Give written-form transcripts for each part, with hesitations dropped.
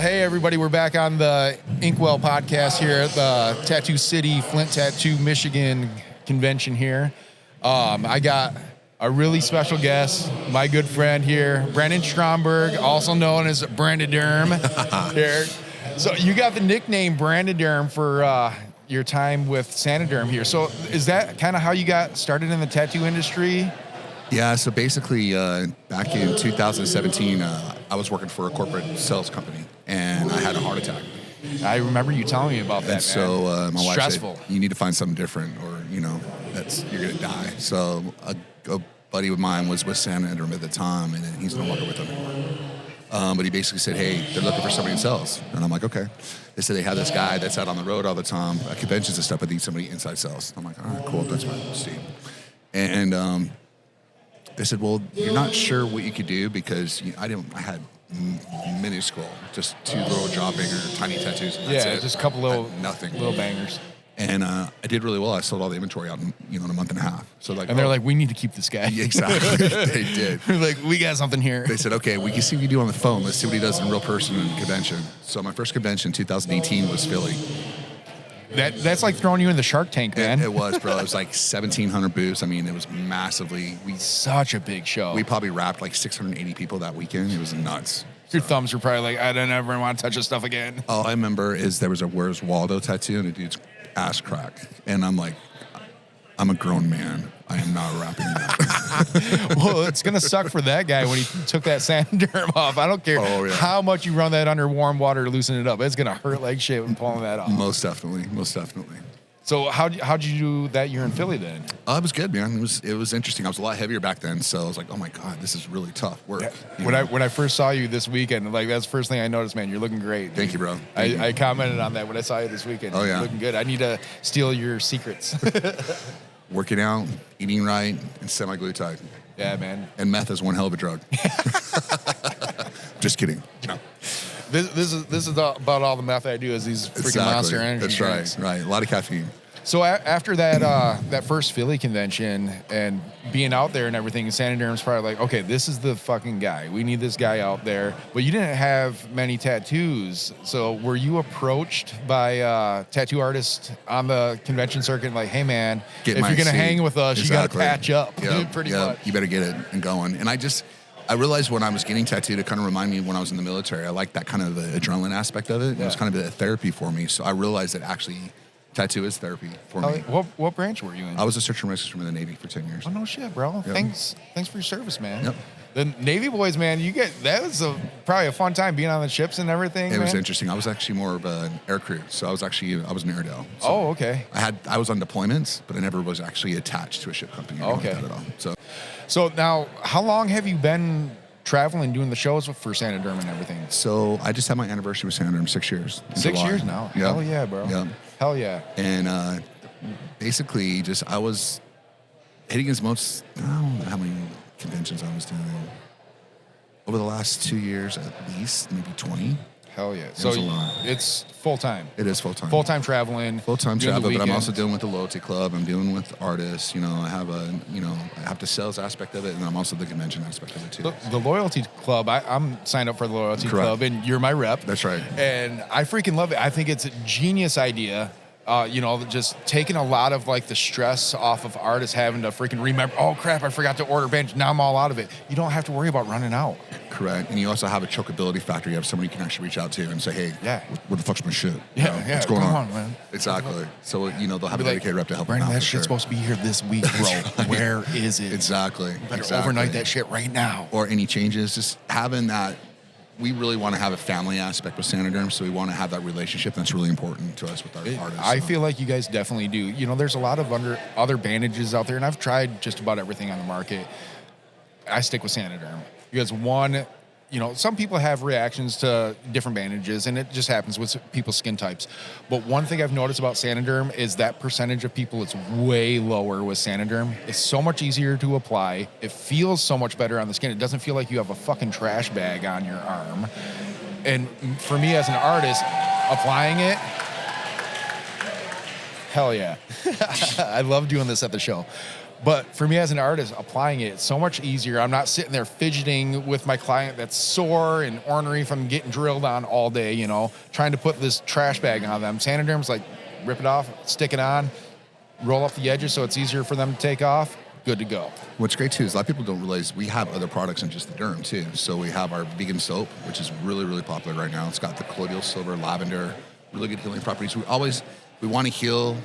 Hey, everybody. We're back on the Inkwell podcast here at the Tattoo City, Flint Tattoo, Michigan convention here. I got a really special guest, my good friend here, Brandon Stromberg, also known as Braniderm here. So you got the nickname Braniderm for your time with Saniderm here. So is that kind of how you got started in the tattoo industry? Yeah, so basically back in 2017, I was working for a corporate sales company, and I had a heart attack. I remember you telling me about that, And so my wife Stressful. said, you need to find something different or, you're going to die. So a buddy of mine was with Saniderm at the time, and he's no longer with them anymore. But he basically said, hey, they're looking for somebody in sales. And I'm like, okay. They said they had this guy that's out on the road all the time, at conventions and stuff, but they need somebody inside sales. I'm like, all right, cool, that's fine, Steve. And they said, well, you're not sure what you could do because I had minuscule, just two little jaw banger, tiny tattoos. And that's it. Just a couple little nothing, little bangers. And I did really well. I sold all the inventory out in a month and a half. So they're like, we need to keep this guy. Yeah, exactly. They did. They're like, we got something here. They said, okay, we can see what you do on the phone. Let's see what he does in real person in convention. So my first convention, 2018, was Philly. That's like throwing you in the Shark Tank, man. It was, bro. It was like 1,700 booths. I mean, it was massively. Such a big show. We probably wrapped like 680 people that weekend. It was nuts. Your thumbs were probably like, I don't ever want to touch this stuff again. All I remember is there was a Where's Waldo tattoo and a dude's ass crack. And I'm like, I'm a grown man. I am not wrapping that. Well, it's going to suck for that guy when he took that Saniderm off. I don't care how much you run that under warm water to loosen it up. It's going to hurt like shit when pulling that off. Most definitely. So how'd you do that year in Philly then? It was good, man. It was interesting. I was a lot heavier back then, so I was like, oh my God, this is really tough work. Yeah. When I first saw you this weekend, like that's the first thing I noticed, man. You're looking great. Thank you, bro. I commented on that when I saw you this weekend. Oh, yeah. You're looking good. I need to steal your secrets. Working out, eating right, and semi-glutide. Yeah, man. And meth is one hell of a drug. Just kidding. No. This is about all the meth I do is these freaking Monster Energy drinks. That's right. A lot of caffeine. So after that first Philly convention and being out there and everything, Saniderm's probably like, okay, this is the fucking guy. We need this guy out there. But you didn't have many tattoos. So were you approached by tattoo artists on the convention circuit like, hey, man, if you're going to hang with us, you got to patch up. Pretty much. You better get it and going. And I realized when I was getting tattooed, it kind of reminded me when I was in the military. I liked that kind of the adrenaline aspect of it. Yeah. It was kind of a therapy for me. So I realized that actually tattoo is therapy for me. What branch were you in? I was a search and rescue in the Navy for 10 years. Oh, no shit, bro. Yep. Thanks for your service, man. Yep. The Navy boys, man, that was probably a fun time being on the ships and everything. It was interesting. I was actually more of an air crew, so I was an Airedale. So okay. I was on deployments, but I never was actually attached to a ship company or anything like that at all. So now, how long have you been traveling, doing the shows for Saniderm and everything? So I just had my anniversary with Saniderm, 6 years. 6 years now? Yep. Hell yeah, bro. Yep. Hell yeah. And basically, I was hitting as most, I don't know how many conventions I was doing. Over the last 2 years, at least, maybe 20. Hell yeah. So it's full-time. It is full-time. Full-time traveling. Full-time travel, but I'm also dealing with the loyalty club. I'm dealing with artists. I have I have the sales aspect of it, and then I'm also the convention aspect of it too. The loyalty club, I'm signed up for the loyalty club, and you're my rep. That's right. And I freaking love it. I think it's a genius idea. Just taking a lot of like the stress off of artists having to freaking remember, oh crap, I forgot to order bench. Now I'm all out of it. You don't have to worry about running out. Correct. And you also have a chokeability factor. You have somebody you can actually reach out to and say, hey, what the fuck's my shit? What's going on? Man. Exactly. So, they'll have a dedicated rep to help Brandon, them out. that shit's supposed to be here this week, bro. Where is it? Exactly. You better overnight that shit right now. Or any changes. Just having that. We really want to have a family aspect with Saniderm, so we want to have that relationship that's really important to us with our artists. I feel like you guys definitely do. There's a lot of other bandages out there, and I've tried just about everything on the market. I stick with Saniderm because one, some people have reactions to different bandages, and it just happens with people's skin types. But one thing I've noticed about Saniderm is that percentage of people is way lower with Saniderm. It's so much easier to apply. It feels so much better on the skin. It doesn't feel like you have a fucking trash bag on your arm. And for me as an artist, applying it, hell yeah. I love doing this at the show. But for me as an artist, applying it, it's so much easier. I'm not sitting there fidgeting with my client that's sore and ornery from getting drilled on all day, you know, trying to put this trash bag on them. Saniderm's like, rip it off, stick it on, roll up the edges so it's easier for them to take off. Good to go. What's great too is a lot of people don't realize we have other products than just the derm too. So we have our vegan soap, which is really, really popular right now. It's got the colloidal silver, lavender, really good healing properties. We want to heal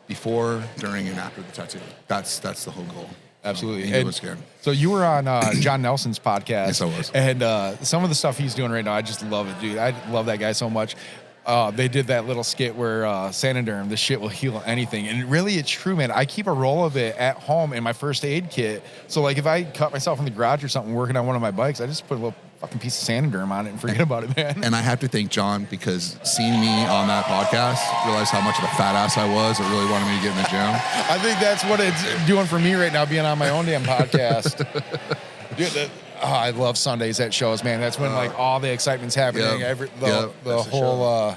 before, during, and after the tattoo. That's the whole goal. Absolutely. And scared. So you were on John Nelson's podcast. Yes, I was. And some of the stuff he's doing right now, I just love it, dude. I love that guy so much. They did that little skit where Saniderm, this shit will heal anything. And really, it's true, man. I keep a roll of it at home in my first aid kit. So, like, if I cut myself in the garage or something working on one of my bikes, I just put a little fucking piece of Saniderm on it and forget about it, man. And I have to thank John because seeing me on that podcast, realized how much of a fat ass I was. It really wanted me to get in the gym. I think that's what it's doing for me right now, being on my own damn podcast. Dude, I love Sundays at shows, man. That's when like all the excitement's happening. The whole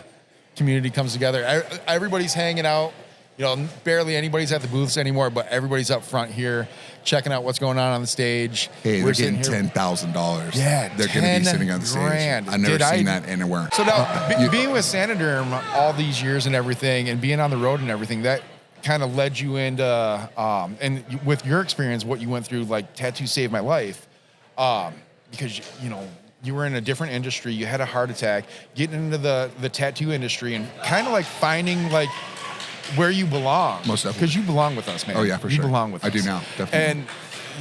community comes together. Everybody's hanging out. You know, barely anybody's at the booths anymore, but everybody's up front here checking out what's going on the stage. Hey, we're getting $10,000. Yeah, they're going to be sitting on the stage. I've never seen that anywhere. So now, being with Saniderm all these years and everything, and being on the road and everything, that kind of led you into, and with your experience, what you went through, like Tattoo Saved My Life, because, you know, you were in a different industry, you had a heart attack, getting into the tattoo industry and kind of like finding like where you belong. Most definitely. Because you belong with us, man. Oh, yeah, for sure. You belong with us. I do now, definitely.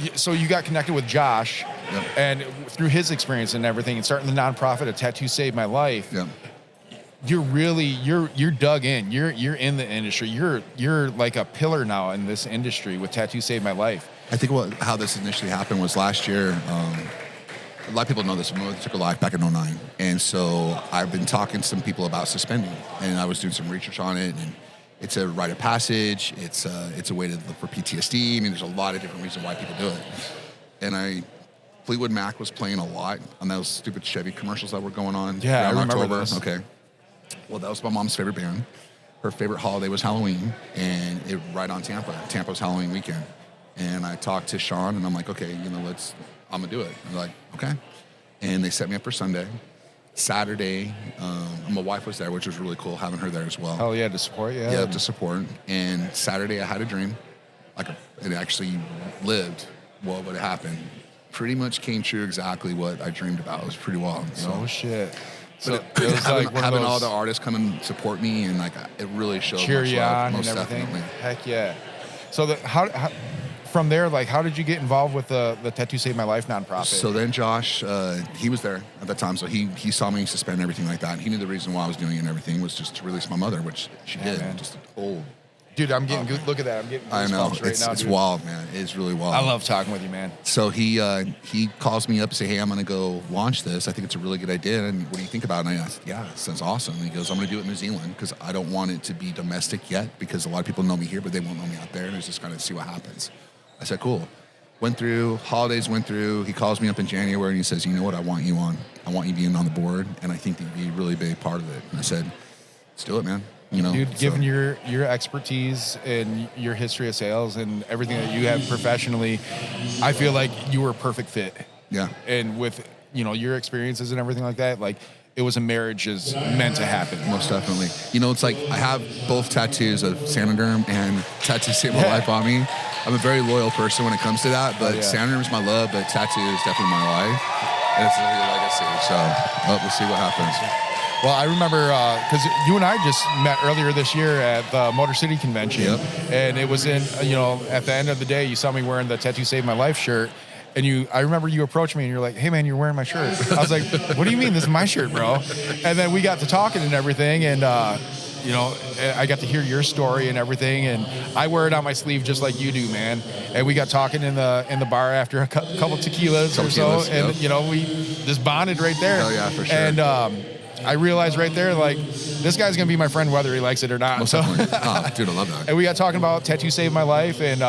And so you got connected with Josh, and through his experience and everything, and starting the nonprofit of Tattoo Saved My Life, you're really, you're dug in. You're in the industry. You're like a pillar now in this industry with Tattoo Saved My Life. I think how this initially happened was last year. A lot of people know this. My mother took a life back in 2009. And so I've been talking to some people about suspending. And I was doing some research on it. And it's a rite of passage. It's a way to look for PTSD. I mean, there's a lot of different reasons why people do it. And Fleetwood Mac was playing a lot on those stupid Chevy commercials that were going on. Yeah, I remember October. those. Okay. Well, that was my mom's favorite band. Her favorite holiday was Halloween. And it right on Tampa. Tampa's Halloween weekend. And I talked to Sean, and I'm like, okay, you know, I'm going to do it. And they're like, okay. And they set me up for Sunday. Saturday, my wife was there, which was really cool, having her there as well. Oh, yeah, to support, yeah. Yeah, to support. And Saturday, I had a dream. It actually lived what would happen. Pretty much came true exactly what I dreamed about. It was pretty wild. So. Oh, shit. So it was having all the artists come and support me, and like it really showed cheer you on most and everything. Definitely. Heck yeah. So how from there, like, how did you get involved with the Tattoo Save My Life nonprofit? So then Josh, he was there at that time, so he saw me suspend everything like that. And he knew the reason why I was doing it and everything was just to release my mother, which she did. Man. Just a whole. Dude, I'm getting good. Look at that. I'm getting I know. Right now. It's wild, man. It's really wild. I love talking with you, man. So he calls me up and say, hey, I'm going to go launch this. I think it's a really good idea. And what do you think about it? And I said, yeah, sounds awesome. And he goes, I'm going to do it in New Zealand because I don't want it to be domestic yet because a lot of people know me here, but they won't know me out there. And it's just kind of see what happens. I said, cool. Holidays went through. He calls me up in January and he says, you know what? I want you on. I want you being on the board. And I think that you'd be a really big part of it. And I said, let's do it, man. You know, dude, given your expertise and your history of sales and everything that you have professionally, I feel like you were a perfect fit. Yeah. And with, you know, your experiences and everything like that, like it was a marriage is meant to happen. Most definitely. You know, it's like I have both tattoos of Saniderm and Tattoo Saved My Life on me. I'm a very loyal person when it comes to that, but Saniderm is my love, but tattoo is definitely my life. And it's a legacy. So we'll see what happens. Well, I remember because you and I just met earlier this year at the Motor City Convention, and it was in, you know, at the end of the day, you saw me wearing the Tattoo Save My Life shirt, and I remember you approached me and you're like, hey man, you're wearing my shirt. I was like, what do you mean? This is my shirt, bro. And then we got to talking and everything, and you know, I got to hear your story and everything, and I wear it on my sleeve just like you do, man. And we got talking in the bar after a couple tequilas or so, and you know, we just bonded right there. Oh yeah, for sure. And I realized right there, like, this guy's going to be my friend whether he likes it or not. Most definitely. Oh, dude, I love that. And we got talking about Tattoo Saved My Life and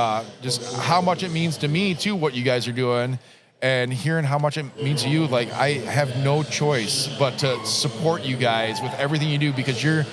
just how much it means to me, too, what you guys are doing. And hearing how much it means to you, like, I have no choice but to support you guys with everything you do because you're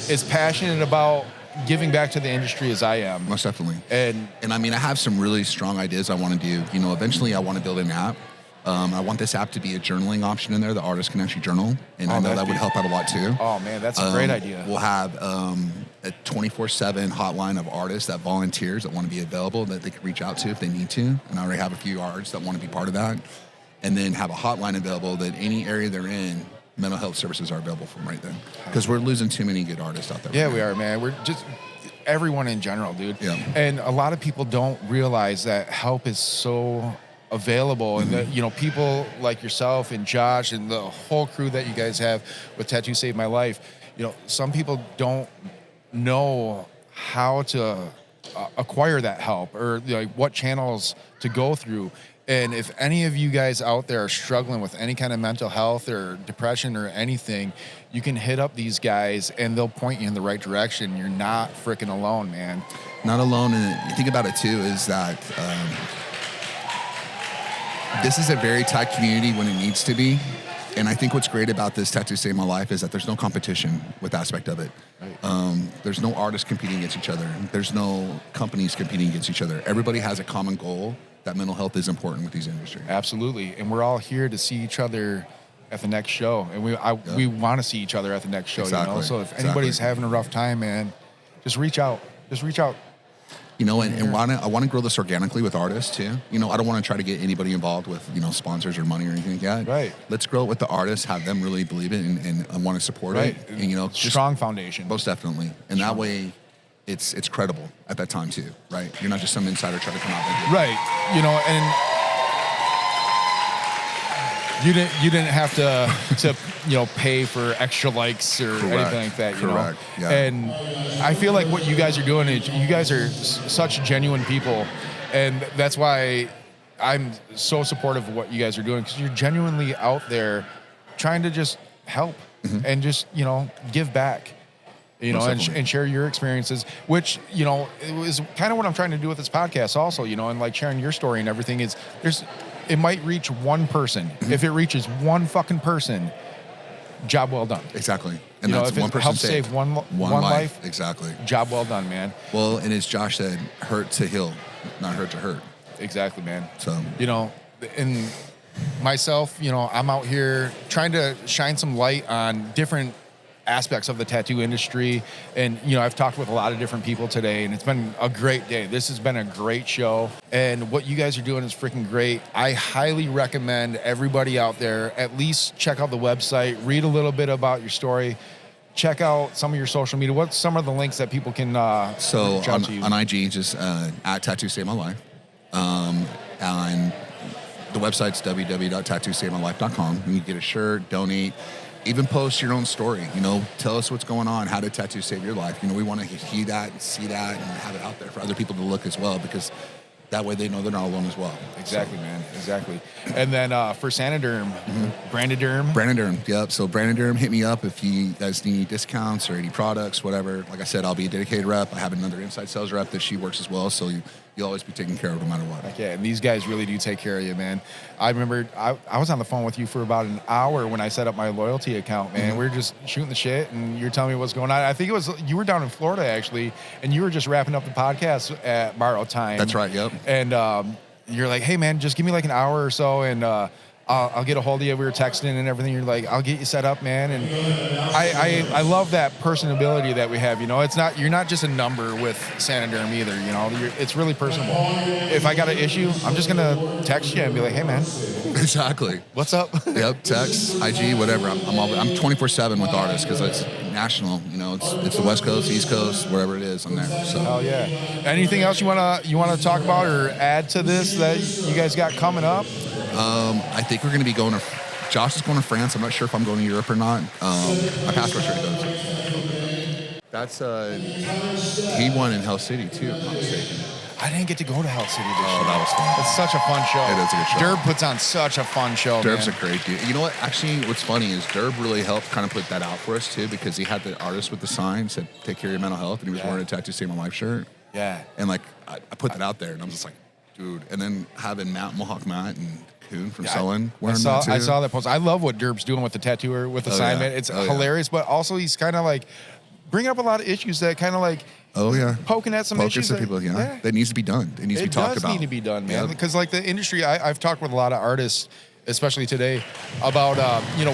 as passionate about giving back to the industry as I am. Most definitely. And I mean, I have some really strong ideas I want to do. You know, eventually I want to build an app. I want this app to be a journaling option in there. The artist can actually journal, and I know that would help out a lot too. Oh man, that's a great idea. We'll have a 24/7 hotline of artists that volunteers that want to be available that they can reach out to if they need to. And I already have a few artists that want to be part of that. And then have a hotline available that any area they're in, mental health services are available from right then. Because we're losing too many good artists out there. Yeah, we are, man. We're just everyone in general, dude. Yeah. And a lot of people don't realize that help is so available, and that, you know, people like yourself and Josh and the whole crew that you guys have with Tattoo Saved My Life, you know, some people don't know how to acquire that help, or like what channels to go through. And if any of you guys out there are struggling with any kind of mental health or depression or anything, you can hit up these guys and they'll point you in the right direction. You're not freaking alone, man. Not alone. And you think about it too, is that this is a very tight community when it needs to be. And I think what's great about this Tattoo Save My Life is that there's no competition with aspect of it. Right. There's no artists competing against each other. There's no companies competing against each other. Everybody has a common goal that mental health is important with these industries. Absolutely. And we're all here to see each other at the next show. And we want to see each other at the next show, exactly. You know? So if anybody's having a rough time, man, just reach out. Just reach out. You know, and I want to grow this organically with artists too. You know, I don't want to try to get anybody involved with, you know, sponsors or money or anything like that. Right. Let's grow it with the artists, have them really believe it and want to support it. And, you know, strong foundation. Most definitely. And that way it's credible at that time too, right? You're not just some insider trying to come out and do it. Right. You know, and you didn't have to you know, pay for extra likes or anything like that, you know. Yeah. And I feel like what you guys are doing is you guys are such genuine people, and that's why I'm so supportive of what you guys are doing, because you're genuinely out there trying to just help and just, you know, give back. You know, and share your experiences, which, you know, it was kind of what I'm trying to do with this podcast also, you know, and like sharing your story and everything is it might reach one person. If it reaches one fucking person, job well done. Exactly. And you that's know, if one it person helps save one life. Exactly. Job well done, man. Well, and as Josh said, hurt to heal, not hurt to hurt. Exactly, man. So, you know, and myself, you know, I'm out here trying to shine some light on different aspects of the tattoo industry. And, you know, I've talked with a lot of different people today, and it's been a great day. This has been a great show, and what you guys are doing is freaking great. I highly recommend everybody out there at least check out the website, read a little bit about your story, check out some of your social media. What's some of the links that people can so reach out to you? On IG, just at Tattoo Save My Life. And the website's www.tattoosavemylife.com. You can get a shirt, donate, even post your own story. You know, tell us what's going on. How did tattoo save your life? You know, we want to hear that and see that and have it out there for other people to look as well, because that way they know they're not alone as well. Exactly, so. Man. Exactly. And then for Saniderm, Braniderm. Braniderm, yep. So Braniderm, hit me up if you guys need discounts or any products, whatever. Like I said, I'll be a dedicated rep. I have another inside sales rep that she works as well. So you'll always be taken care of no matter what. Okay, and these guys really do take care of you, man. I remember I was on the phone with you for about an hour when I set up my loyalty account, man. We were just shooting the shit, and you're telling me what's going on. I think it was, you were down in Florida, actually, and you were just wrapping up the podcast at Borrow Time. That's right, yep. And you're like, hey, man, just give me like an hour or so, and I'll get a hold of you. We were texting and everything. You're like, I'll get you set up, man. And I love that personability that we have. You know, you're not just a number with Saniderm either. You know, it's really personable. If I got an issue, I'm just gonna text you and be like, hey, man. Exactly. What's up? Yep. Text, IG, whatever. I'm 24/7 with artists because it's national. You know, it's the West Coast, East Coast, wherever it is. I'm there. So. Hell yeah. Anything else you wanna talk about or add to this that you guys got coming up? I think we're going to be going to. Josh is going to France. I'm not sure if I'm going to Europe or not. My passport's ready to go. That's he won in Hell City too, if I'm not mistaken. I didn't get to go to Hell City this year. That was fun. It's such a fun show. It is a good show. Derb puts on such a fun show. Derb's man. a great dude. You know what? Actually, what's funny is Derb really helped kind of put that out for us too, because he had the artist with the sign said "Take care of your mental health," and he was wearing a Tattoo Save My Life shirt. Yeah. And like I put that out there, and I'm just like, dude. And then having Mohawk Matt and from Sullen. I saw that post. I love what Derb's doing with the tattooer, with the sign, man. It's hilarious, but also he's kind of like bringing up a lot of issues that kind of like Oh yeah, poking at some issues. Some people, yeah, that needs to be done. It needs to be talked about. It does need to be done, man. Because like the industry, I've talked with a lot of artists, especially today, about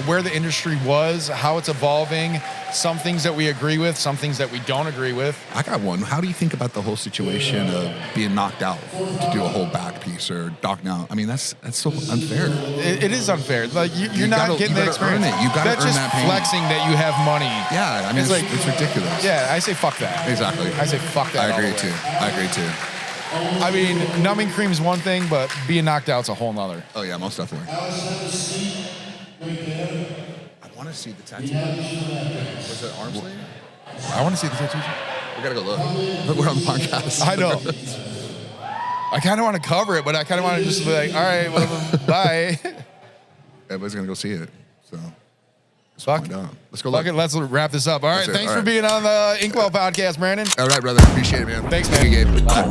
where the industry was, how it's evolving, some things that we agree with, some things that we don't agree with. I got one. How do you think about the whole situation of being knocked out to do a whole back piece or knocking out? I mean, that's so unfair. It is unfair. Like you're not getting the experience. Earn it. You got to earn that pain. That's just flexing that you have money. Yeah, I mean, it's ridiculous. Yeah, I say fuck that. Exactly. I say fuck that. I agree too. I mean, numbing cream's one thing, but being knocked out's a whole nother. Oh yeah, most definitely. I want to see the tattoo. Was it arm sleeve? I want to see the tattoo. We gotta go look. We're on the podcast. I know. I kind of want to cover it, but I kind of want to just be like, all right, well, bye. Everybody's gonna go see it. So let's go. Fuck it. Let's wrap this up. All right. Thanks for being on the Inkwell podcast, Brandon. All right, brother. Appreciate it, man. Thanks, man. Bye.